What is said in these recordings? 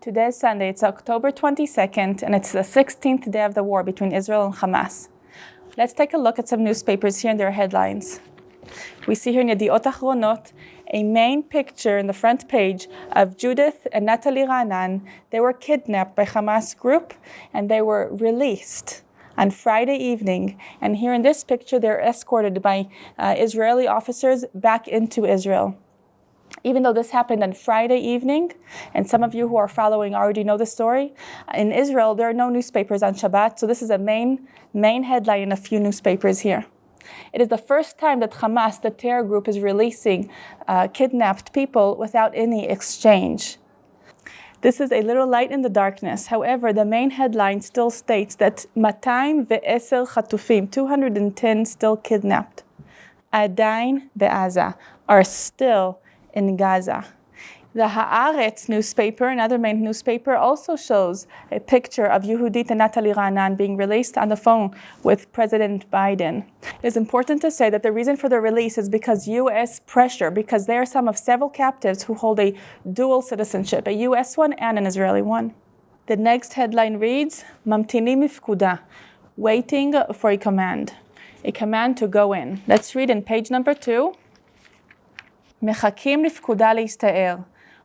Today is Sunday, it's October 22nd, and it's the 16th day of the war between Israel and Hamas. Let's take a look at some newspapers here and their headlines. We see here in Yediot Achronot a main picture in the front page of Judith and Natalie Ra'anan. They were kidnapped by Hamas group and they were released on Friday evening. And here in this picture, they're escorted by Israeli officers back into Israel. Even though this happened on Friday evening, and some of you who are following already know the story, in Israel there are no newspapers on Shabbat, so this is a main headline in a few newspapers here. It is the first time that Hamas, the terror group, is releasing kidnapped people without any exchange. This is a little light in the darkness. However, the main headline still states that 210 חטופים, 210 still kidnapped, עדיין בעזה, are still in Gaza. The Haaretz newspaper, another main newspaper, also shows a picture of Yehudit and Natalie Ra'anan being released on the phone with President Biden. It is important to say that the reason for the release is because U.S. pressure, because they are some of several captives who hold a dual citizenship, a U.S. one and an Israeli one. The next headline reads, Mamtinim mifkuda, waiting for a command to go in. Let's read in page number 2. מחכים לפקודה להסתער,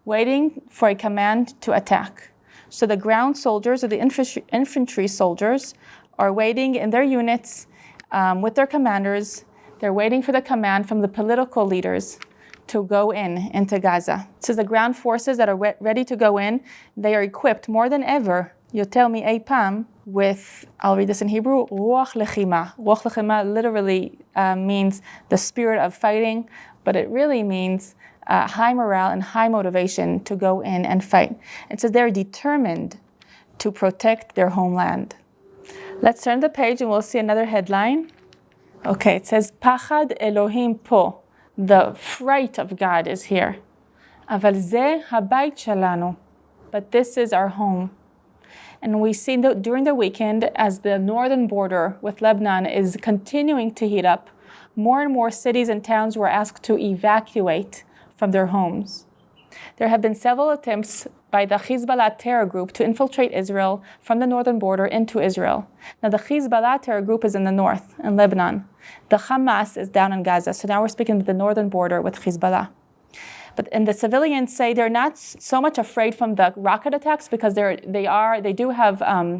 waiting for a command to attack. So the ground soldiers or the infantry soldiers are waiting in their units with their commanders. They're waiting for the command from the political leaders to go into Gaza. So the ground forces that are ready to go in, they are equipped more than ever, יותר מאי פעם, with, I'll read this in Hebrew, רוח לחימה. רוח לחימה literally means the spirit of fighting, but it really means high morale and high motivation to go in and fight. It says they're determined to protect their homeland. Let's turn the page and we'll see another headline. Okay, it says, Pachad Elohim po, the fright of God is here. אבל זה הבית שלנו, but this is our home. And we see that during the weekend, as the northern border with Lebanon is continuing to heat up, more and more cities and towns were asked to evacuate from their homes. There have been several attempts by the Hezbollah terror group to infiltrate Israel from the northern border into Israel. Now the Hezbollah terror group is in the north, in Lebanon. The Hamas is down in Gaza, so now we're speaking of the northern border with Hezbollah. And the civilians say they're not so much afraid from the rocket attacks because they do have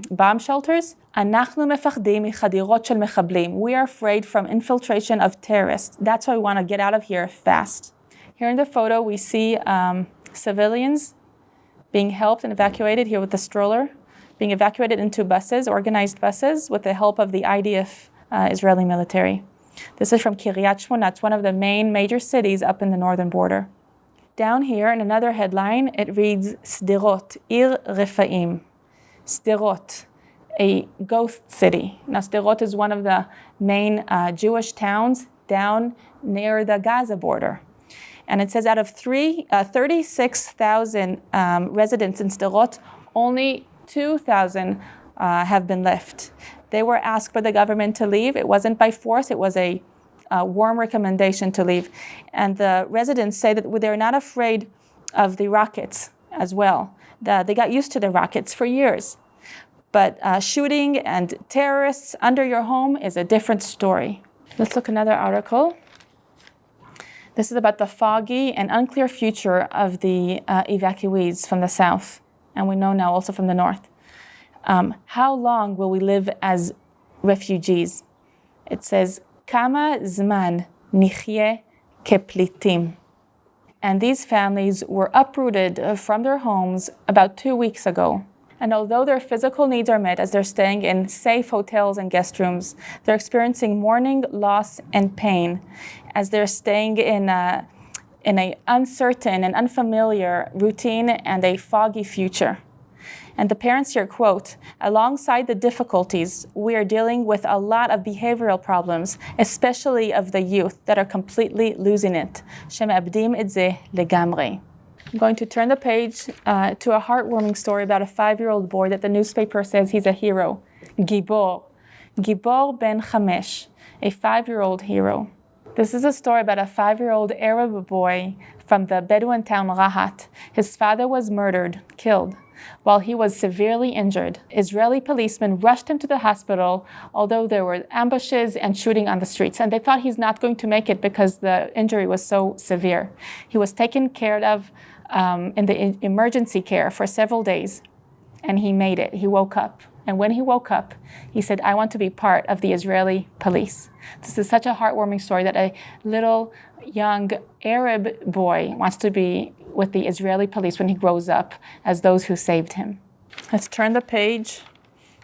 bomb shelters. אנחנו מפחדים מחדירות של מחבלים. We are afraid from infiltration of terrorists. That's why we want to get out of here fast. Here in the photo, we see civilians being helped and evacuated here with the stroller, being evacuated into buses, organized buses, with the help of the IDF Israeli military. This is from Kiryat Shmona. It's one of the major cities up in the northern border. Down here in another headline, it reads Sderot, Ir Refaim. Sderot, a ghost city. Now Sderot is one of the main Jewish towns down near the Gaza border. And it says out of 36,000 residents in Sderot, only 2,000 have been left. They were asked by the government to leave. It wasn't by force, it was a warm recommendation to leave. And the residents say that they're not afraid of the rockets as well. They got used to the rockets for years. But shooting and terrorists under your home is a different story. Let's look at another article. This is about the foggy and unclear future of the evacuees from the south. And we know now also from the north. How long will we live as refugees? It says, Kama zman nichyeh keplitim. And these families were uprooted from their homes about 2 weeks ago. And although their physical needs are met as they're staying in safe hotels and guest rooms, they're experiencing mourning, loss, and pain as they're staying in an uncertain and unfamiliar routine and a foggy future. And the parents here quote, alongside the difficulties, we are dealing with a lot of behavioral problems, especially of the youth that are completely losing it. שמאבדים את זה לגמרי. I'm going to turn the page to a heartwarming story about a 5-year-old boy that the newspaper says he's a hero. Gibor ben 5, a 5-year-old hero. This is a story about a 5-year-old Arab boy from the Bedouin town Rahat. His father was murdered, killed, while he was severely injured. Israeli policemen rushed him to the hospital, although there were ambushes and shooting on the streets, and they thought he's not going to make it because the injury was so severe. He was taken care of in the emergency care for several days, and he made it. He woke up. And when he woke up, he said, I want to be part of the Israeli police. This is such a heartwarming story that a little young Arab boy wants to be with the Israeli police when he grows up as those who saved him. Let's turn the page.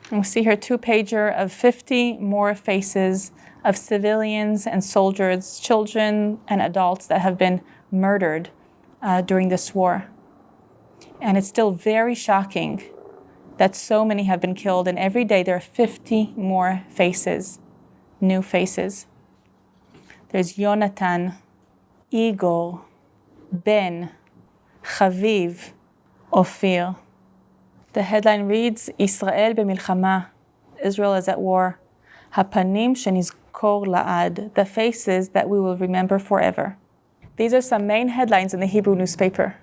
And we'll see here 2-pager of 50 more faces of civilians and soldiers, children and adults that have been murdered during this war. And it's still very shocking that so many have been killed, and every day there are 50 more faces, new faces. There's Yonatan, Igor, Ben, Chaviv, Ophir. The headline reads, Israel b'milchama, Israel is at war. Hapanim shenizkor la'ad, the faces that we will remember forever. These are some main headlines in the Hebrew newspaper.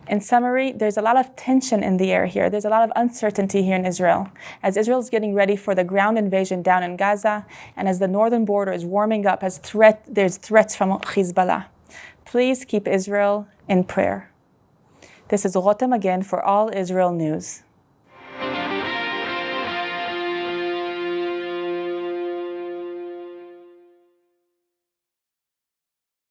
In summary, there's a lot of tension in the air here. There's a lot of uncertainty here in Israel. As Israel is getting ready for the ground invasion down in Gaza, and as the northern border is warming up, there's threats from Hezbollah. Please keep Israel in prayer. This is Rotem Magen for All Israel News.